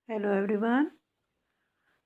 Hello everyone.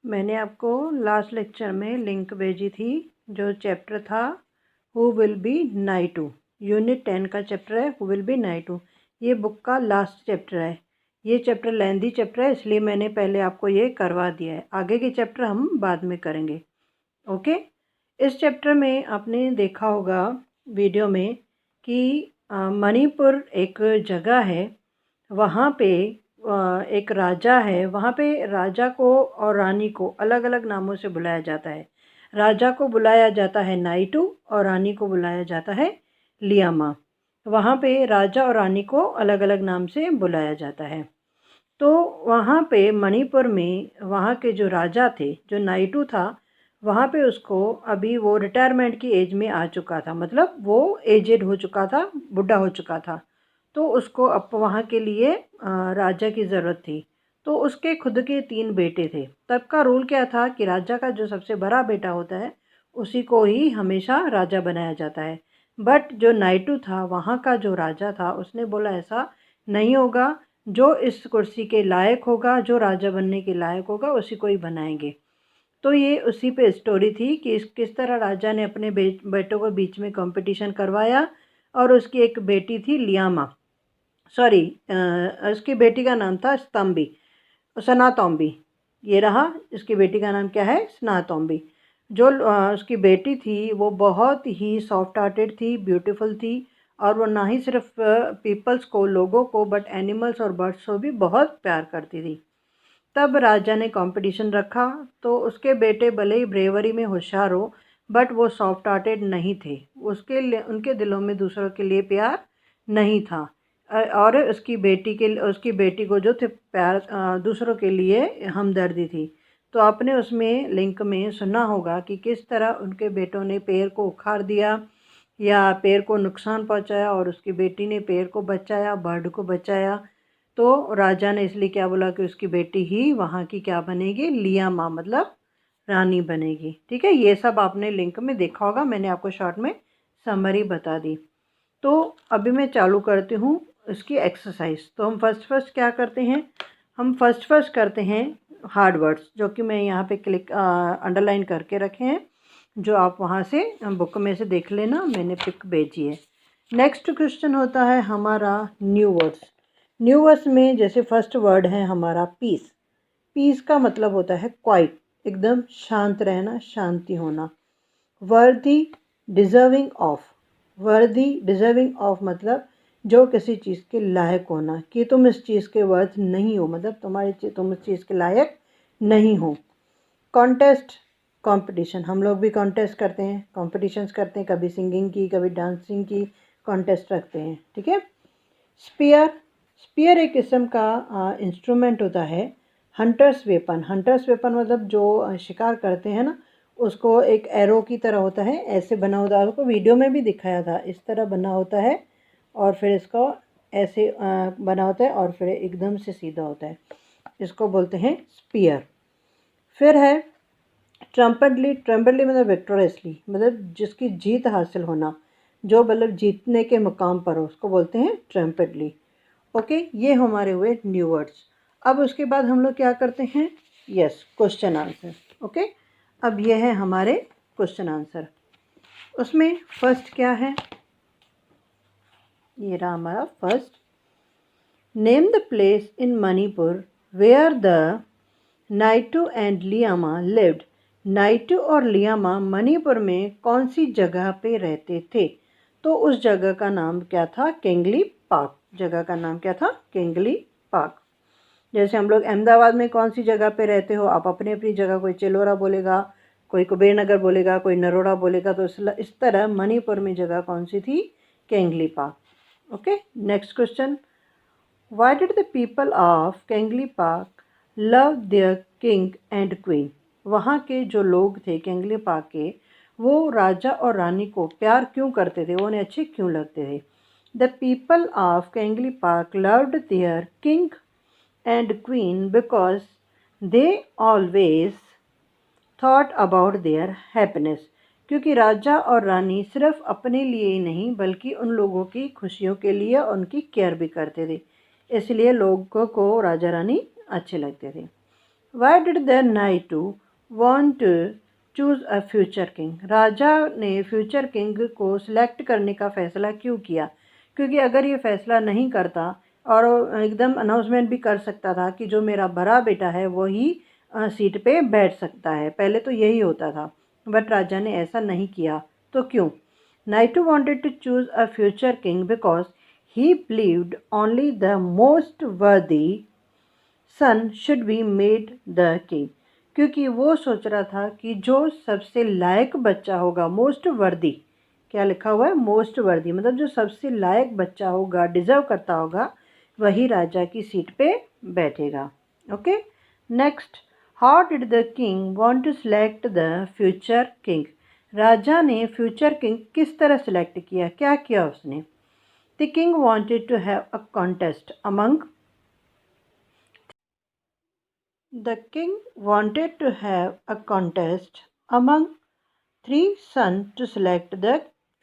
मैंने आपको last lecture में लिंक भेजी थी जो चैप्टर था हु विल बी नाइटू। यूनिट 10 का चैप्टर है हु विल बी नाइटू। ये बुक का लास्ट चैप्टर है। ये चैप्टर लेंदी चैप्टर है, इसलिए मैंने पहले आपको ये करवा दिया है। आगे के चैप्टर हम बाद में करेंगे। ओके। इस चैप्टर में आपने देखा होगा वीडियो में कि मणिपुर एक जगह है, वहाँ पे एक राजा है। वहाँ पे राजा को और रानी को अलग अलग नामों से बुलाया जाता है। राजा को बुलाया जाता है नाइटू और रानी को बुलाया जाता है लियामा। वहाँ पे राजा और रानी को अलग अलग नाम से बुलाया जाता है। तो वहाँ पे मणिपुर में वहाँ के जो राजा थे, जो नाइटू था, वहाँ पे उसको अभी वो रिटायरमेंट की एज में आ चुका था, मतलब वो एजेड हो चुका था, बुढ़ा हो चुका था। तो उसको अब वहाँ के लिए राजा की ज़रूरत थी। तो उसके खुद के 3 बेटे थे। तब का रूल क्या था कि राजा का जो सबसे बड़ा बेटा होता है उसी को ही हमेशा राजा बनाया जाता है। बट जो नाइटू था, वहाँ का जो राजा था, उसने बोला ऐसा नहीं होगा। जो इस कुर्सी के लायक होगा, जो राजा बनने के लायक होगा, उसी को ही बनाएंगे। तो ये उसी पे स्टोरी थी कि किस तरह राजा ने अपने बेटों को बीच में कंपटीशन करवाया। और उसकी एक बेटी थी लियामा, सॉरी, उसकी बेटी का नाम था स्तंभी, सनातोम्बी। ये रहा, इसकी बेटी का नाम क्या है, सनातोम्बी। जो उसकी बेटी थी वो बहुत ही सॉफ्ट हार्टेड थी, ब्यूटीफुल थी। और वो ना ही सिर्फ पीपल्स को, लोगों को, बट एनिमल्स और बर्ड्स को भी बहुत प्यार करती थी। तब राजा ने कंपटीशन रखा। तो उसके बेटे भले ही ब्रेवरी में होशियार हो, बट वो सॉफ्ट हार्टेड नहीं थे। उनके दिलों में दूसरों के लिए प्यार नहीं था। और उसकी बेटी को जो थे प्यार, दूसरों के लिए हमदर्दी थी। तो आपने उसमें लिंक में सुना होगा कि किस तरह उनके बेटों ने पेड़ को उखाड़ दिया या पेड़ को नुकसान पहुंचाया, और उसकी बेटी ने पेड़ को बचाया, बर्ड को बचाया। तो राजा ने इसलिए क्या बोला कि उसकी बेटी ही वहाँ की क्या बनेगी, लियामा, मतलब रानी बनेगी। ठीक है, ये सब आपने लिंक में देखा होगा। मैंने आपको शॉर्ट में समरी बता दी। तो अभी मैं चालू करती हूँ इसकी एक्सरसाइज। तो हम फर्स्ट क्या करते हैं, हम फर्स्ट करते हैं हार्ड वर्ड्स, जो कि मैं यहाँ पे अंडरलाइन करके रखे हैं, जो आप वहाँ से बुक में से देख लेना, मैंने पिक भेजी है। नेक्स्ट क्वेश्चन होता है हमारा न्यू वर्ड्स। न्यू वर्ड्स में जैसे फर्स्ट वर्ड है हमारा पीस। पीस का मतलब होता है क्वाइट, एकदम शांत रहना, शांति होना। वर्दी, डिजर्विंग ऑफ। वर्दी, डिजर्विंग ऑफ मतलब जो किसी चीज़ के लायक होना, कि तुम इस चीज़ के वर्थ नहीं हो, मतलब तुम इस चीज़ के लायक नहीं हो। Contest, competition. हम लोग भी कॉन्टेस्ट करते हैं, कॉम्पिटिशन्स करते हैं, कभी सिंगिंग की, कभी डांसिंग की कॉन्टेस्ट रखते हैं। ठीक है। स्पीयर, स्पीयर एक किस्म का इंस्ट्रूमेंट होता है। हंटर्स वेपन, हंटर्स वेपन मतलब जो शिकार करते हैं ना, उसको एक एरो की तरह होता है, ऐसे बना होता है। उसको वीडियो में भी दिखाया था, इस तरह बना होता है, और फिर इसको ऐसे बना होता है, और फिर एकदम से सीधा होता है। इसको बोलते हैं स्पीयर। फिर है ट्रम्पेटली। ट्रम्पेटली मतलब विक्टोरियसली, मतलब जिसकी जीत हासिल होना, जो मतलब जीतने के मुकाम पर हो, उसको बोलते हैं ट्रम्पेटली। ओके, ये हमारे हुए न्यू वर्ड्स। अब उसके बाद हम लोग क्या करते हैं, यस, क्वेश्चन आंसर। ओके, अब ये है हमारे क्वेश्चन आंसर। उसमें फर्स्ट क्या है, ये रहा हमारा first. Name the place in Manipur where the Naitu and Liyama lived. Naitu और लियामा मणिपुर में कौन सी जगह पे रहते थे। तो उस जगह का नाम क्या था, केंगली पार्क। जगह का नाम क्या था, केंगली पार्क। जैसे हम लोग अहमदाबाद में कौन सी जगह पे रहते हो, आप अपनी अपनी जगह, कोई चिलोरा बोलेगा, कोई कुबेर नगर बोलेगा, कोई नरोड़ा बोलेगा। तो इस तरह मणिपुर में जगह कौन सी थी, Kengli park. Okay, next question. Why did the people of Kengli park love their king and queen? वहाँ के जो लोग थे केंगली पार्क के, वो राजा और रानी को प्यार क्यों करते थे, वो उन्हें अच्छे क्यों लगते थे। The people of Kengli park loved their king and queen because they always thought about their happiness. क्योंकि राजा और रानी सिर्फ अपने लिए ही नहीं, बल्कि उन लोगों की खुशियों के लिए उनकी केयर भी करते थे। इसलिए लोगों को राजा रानी अच्छे लगते थे। Why did the Naitu want to choose a future king? राजा ने फ्यूचर किंग को सिलेक्ट करने का फ़ैसला क्यों किया? क्योंकि अगर ये फ़ैसला नहीं करता और एकदम अनाउंसमेंट भी कर सकता था कि जो मेरा बड़ा बेटा है वही सीट पे बैठ सकता है, पहले तो यही होता था, बट राजा ने ऐसा नहीं किया। तो क्यों? नाइटू wanted to choose a future king because he believed only the most worthy son should be made the king। क्योंकि वो सोच रहा था कि जो सबसे लायक बच्चा होगा, मोस्ट वर्दी, क्या लिखा हुआ है? मोस्ट वर्दी, मतलब जो सबसे लायक बच्चा होगा, डिजर्व करता होगा, वही राजा की सीट पे बैठेगा। Okay, next, how did the king want to select the future king? राजा ने फ्यूचर किंग किस तरह सेलेक्ट किया, क्या किया उसने? The king wanted to have a contest among The king wanted to have a contest among three sons to select the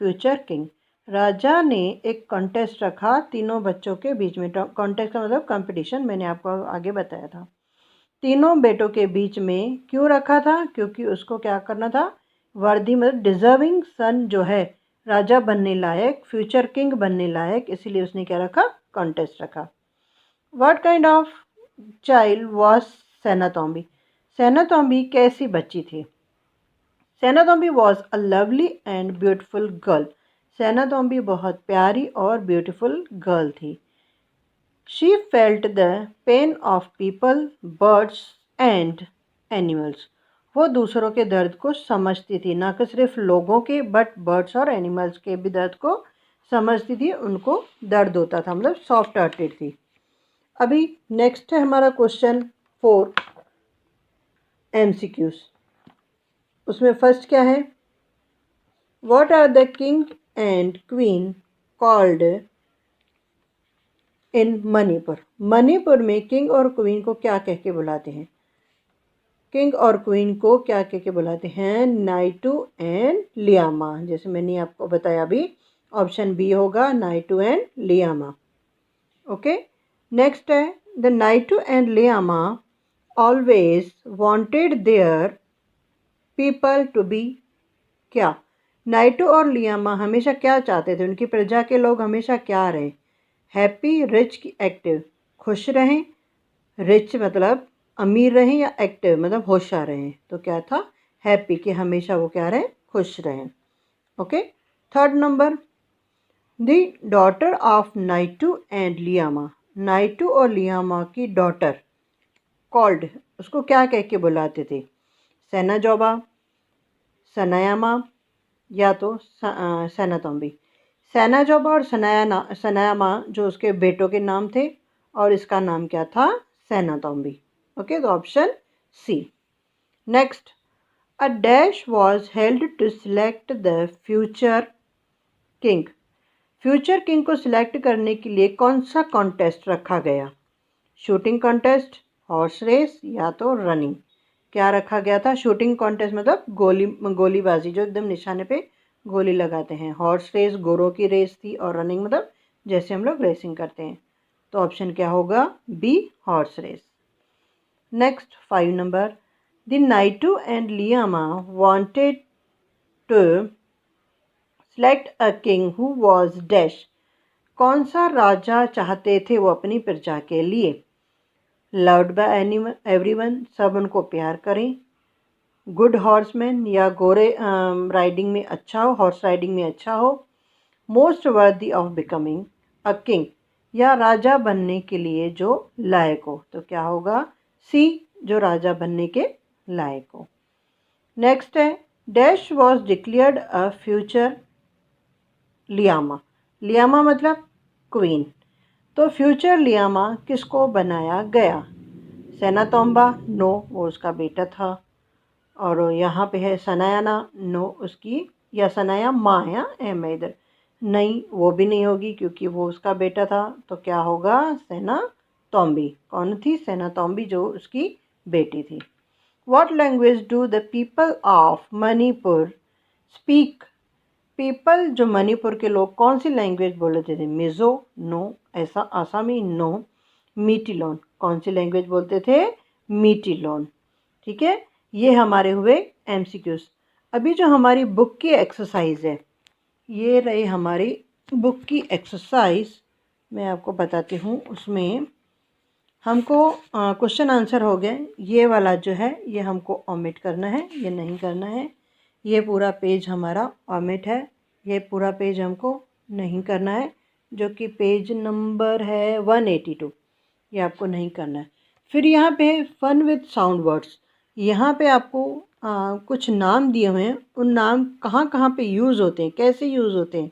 future king। राजा ने एक कॉन्टेस्ट रखा तीनों बच्चों के बीच में। कॉन्टेस्ट का मतलब कंपटीशन, मैंने आपको आगे बताया था। तीनों बेटों के बीच में क्यों रखा था? क्योंकि उसको क्या करना था? वर्दी मतलब डिजर्विंग सन जो है, राजा बनने लायक, फ्यूचर किंग बनने लायक, इसीलिए उसने क्या रखा? कॉन्टेस्ट रखा। What kind of child was सेनातोम्बी? सेनातोम्बी कैसी बच्ची थी? Sanatombi was a lovely and beautiful girl. Sanatombi बहुत प्यारी और ब्यूटिफुल गर्ल थी। She felt the pain of people, birds and animals. वो दूसरों के दर्द को समझती थी, ना कि सिर्फ लोगों के, बट बर्ड्स और एनिमल्स के भी दर्द को समझती थी। उनको दर्द होता था, मतलब सॉफ्ट हार्टेड थी। अभी नेक्स्ट है हमारा क्वेश्चन 4 MCQs। उसमें फर्स्ट क्या है? What are the king and queen called in Manipur? Manipur में किंग और क्वीन को क्या कह के बुलाते हैं? किंग और क्वीन को क्या कह के बुलाते हैं? नाइटू एंड लियामा। जैसे मैंने आपको बताया अभी, ऑप्शन बी होगा, Naitu and Liyama. Okay, next है, the Naitu and Liyama always wanted their people to be क्या? नाइटू और लियामा हमेशा क्या चाहते थे? उनकी प्रजा के लोग हमेशा क्या रहें? Happy, rich, active? खुश रहें, रिच मतलब अमीर रहें, या एक्टिव मतलब होशियार रहें? तो क्या था? हैप्पी, कि हमेशा वो क्या रहें? खुश रहें। Okay, third number, the daughter of Naitu and Liyama. Naitu और लियामा की डॉटर कॉल्ड, उसको क्या कह के बुलाते थे? सेनाजोबा, सनायामा, या तो सेनातोम्बी। सेनाजोबा और सनायामा जो उसके बेटों के नाम थे, और इसका नाम क्या था? सेनातोम्बी। ओके, तो option C. Next, a dash was held to select the future king. Future king को सिलेक्ट करने के लिए कौन सा कॉन्टेस्ट रखा गया? शूटिंग कॉन्टेस्ट, हॉर्स रेस, या तो रनिंग? क्या रखा गया था? शूटिंग कॉन्टेस्ट मतलब गोलीबाजी, जो एकदम निशाने पे गोली लगाते हैं। हॉर्स रेस घोड़ों की रेस थी, और रनिंग मतलब जैसे हम लोग रेसिंग करते हैं। तो ऑप्शन क्या होगा? B, horse race. Next 5 number, the Naitu and Liyama wanted to select a king who was dash. कौन सा राजा चाहते थे वो अपनी प्रजा के लिए? लव्ड बाय एवरीवन, सब उनको प्यार करें, गुड हॉर्समैन, या घोड़े राइडिंग में अच्छा हो, हॉर्स राइडिंग में अच्छा हो, most worthy of becoming a king, या राजा बनने के लिए जो लायक हो? तो क्या होगा? सी, जो राजा बनने के लायक हो। नेक्स्ट है, dash was declared a future Liyama. Liyama मतलब क्वीन, तो फ्यूचर लियामा किसको बनाया गया? सेनातोम्बा, नो, वो उसका बेटा था। और यहाँ पे है सनायाना, नो उसकी, या सनाया माँ है, एम है इधर, नहीं, वो भी नहीं होगी क्योंकि वो उसका बेटा था। तो क्या होगा? सेनातोम्बी। कौन थी? सेनातोम्बी, जो उसकी बेटी थी। What language do the people of Manipur speak? People जो मणिपुर के लोग कौन सी लैंग्वेज बोलते थे? मिज़ो, नो। ऐसा आसामी, नो। मीटिलोन। कौन सी लैंग्वेज बोलते थे? मीटिलोन। ठीक है, ये हमारे हुए MCQs। अभी जो हमारी बुक की एक्सरसाइज है, ये रही हमारी बुक की एक्सरसाइज, मैं आपको बताती हूँ। उसमें हमको क्वेश्चन आंसर हो गए। ये वाला जो है ये हमको ओमिट करना है, ये नहीं करना है। ये पूरा पेज हमारा ओमिट है, ये पूरा पेज हमको नहीं करना है, जो कि पेज नंबर है 182, ये आपको नहीं करना है। फिर यहाँ पे फन विद साउंड वर्ड्स, यहाँ पे आपको कुछ नाम दिए हुए हैं, उन नाम कहाँ कहाँ पे यूज़ होते हैं, कैसे यूज़ होते हैं।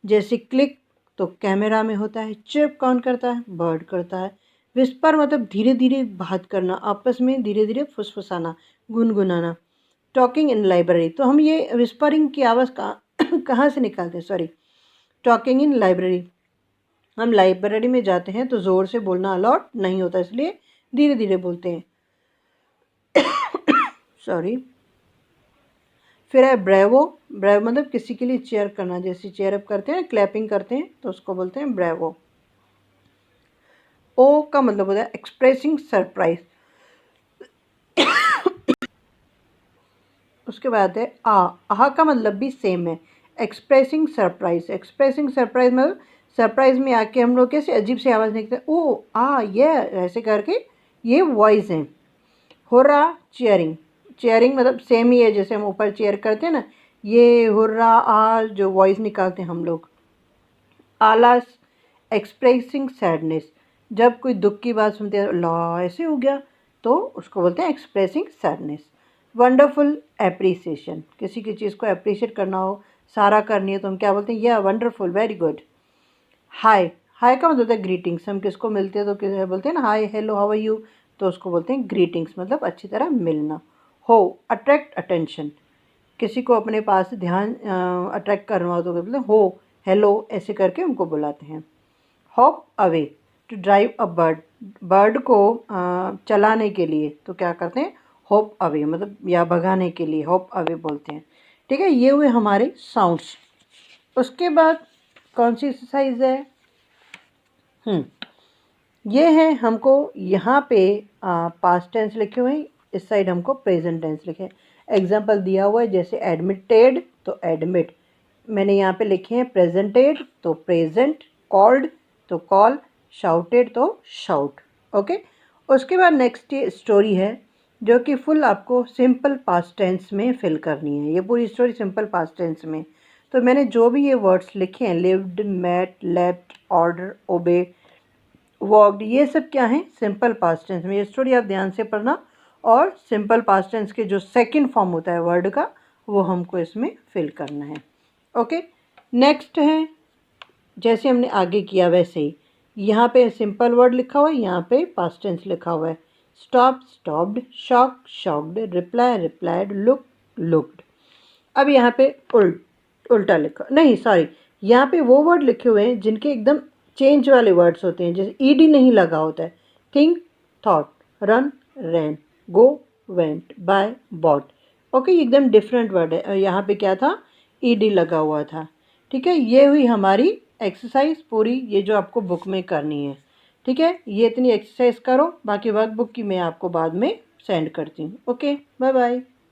जैसे क्लिक तो कैमरा में होता है, चिप कौन करता है? बर्ड करता है। विस्पर मतलब धीरे धीरे बात करना, आपस में धीरे धीरे फुसफुसाना, गुनगुनाना। टॉकिंग इन लाइब्रेरी, तो हम ये विस्परिंग की आवाज़ कहाँ से निकालते हैं? सॉरी, टॉकिंग इन लाइब्रेरी, हम लाइब्रेरी में जाते हैं तो ज़ोर से बोलना अलाउड नहीं होता, इसलिए धीरे धीरे बोलते हैं। सॉरी। फिर है ब्रेवो। ब्रेवो मतलब किसी के लिए चेयर करना, जैसे चेयर अप करते हैं, क्लैपिंग करते हैं, तो उसको बोलते हैं ब्रेवो। ओ का मतलब होता है एक्सप्रेसिंग सरप्राइज। उसके बाद है आह का मतलब भी सेम है, एक्सप्रेसिंग सरप्राइज। एक्सप्रेसिंग सरप्राइज मतलब सरप्राइज में आके हम लोग कैसे अजीब सी आवाज़ निकलते हैं, ओ ये ऐसे करके, ये वॉइस है। Hurrah cheering. चीयरिंग मतलब सेम ही है, जैसे हम ऊपर चीयर करते हैं ना, ये हुर्रा जो वॉइस निकालते हैं हम लोग। आलास एक्सप्रेसिंग सैडनेस, जब कोई दुख की बात सुनते हैं, ला ऐसे हो गया, तो उसको बोलते हैं एक्सप्रेसिंग सैडनेस। वंडरफुल एप्रिसिएशन, किसी की चीज़ को अप्रिशिएट करना हो, सारा करनी है, तो हम क्या बोलते हैं? या वंडरफुल, वेरी गुड। हाय, हाय का मतलब होता है ग्रीटिंग्स। हम किसको मिलते हैं तो किसी बोलते हैं ना हाय, हेलो, हाउ आर यू, तो उसको बोलते हैं ग्रीटिंग्स, मतलब अच्छी तरह मिलना। हो अट्रैक्ट अटेंशन, किसी को अपने पास ध्यान अट्रैक्ट करना हो तो बोलते हैं हो, हेलो, ऐसे करके उनको बुलाते हैं। Hop away, to drive a bird, bird को चलाने के लिए तो क्या करते हैं? हॉप अवे, मतलब या भगाने के लिए हॉप अवे बोलते हैं। ठीक है, ये हुए हमारे साउंड्स। उसके बाद कौन सी एक्सरसाइज है? ये है, हमको यहाँ पे पास्ट टेंस लिखे हुए हैं, इस साइड हमको प्रेजेंट टेंस लिखे हैं। एग्जाम्पल दिया हुआ है, जैसे एडमिटेड तो एडमिट, मैंने यहाँ पे लिखे हैं प्रेजेंटेड तो प्रेजेंट, कॉल्ड तो कॉल, शाउटेड तो शाउट। ओके, उसके बाद नेक्स्ट ये स्टोरी है, जो कि फुल आपको सिंपल पास्ट टेंस में फिल करनी है। ये पूरी स्टोरी सिंपल पास्ट टेंस में, तो मैंने जो भी ये वर्ड्स लिखे हैं, lived, met, left, order, obey, walked, ये सब क्या है? सिंपल पास्ट टेंस में। ये स्टोरी आप ध्यान से पढ़ना, और सिंपल पास्ट टेंस के जो सेकंड फॉर्म होता है वर्ड का, वो हमको इसमें फिल करना है। ओके, नेक्स्ट है, जैसे हमने आगे किया वैसे ही, यहाँ पे सिंपल वर्ड लिखा हुआ है, यहाँ पे पास्ट टेंस लिखा हुआ है। Stop, stopped, shock, shocked, reply, replied, look, looked. अब यहाँ पे उल्टा लिखा, नहीं सॉरी, यहाँ पे वो वर्ड लिखे हुए हैं जिनके एकदम चेंज वाले वर्ड्स होते हैं, जैसे ईडी नहीं लगा होता है। थिंक, थॉट, रन, रैन, गो, वेंट, बाय, बॉट। ओके, एकदम डिफरेंट वर्ड है, और यहाँ पे क्या था? ईडी लगा हुआ था। ठीक है, ये हुई हमारी एक्सरसाइज पूरी, ये जो आपको बुक में करनी है। ठीक है, ये इतनी एक्सरसाइज करो, बाकी वर्क बुक की मैं आपको बाद में सेंड करती हूँ। Okay, bye bye.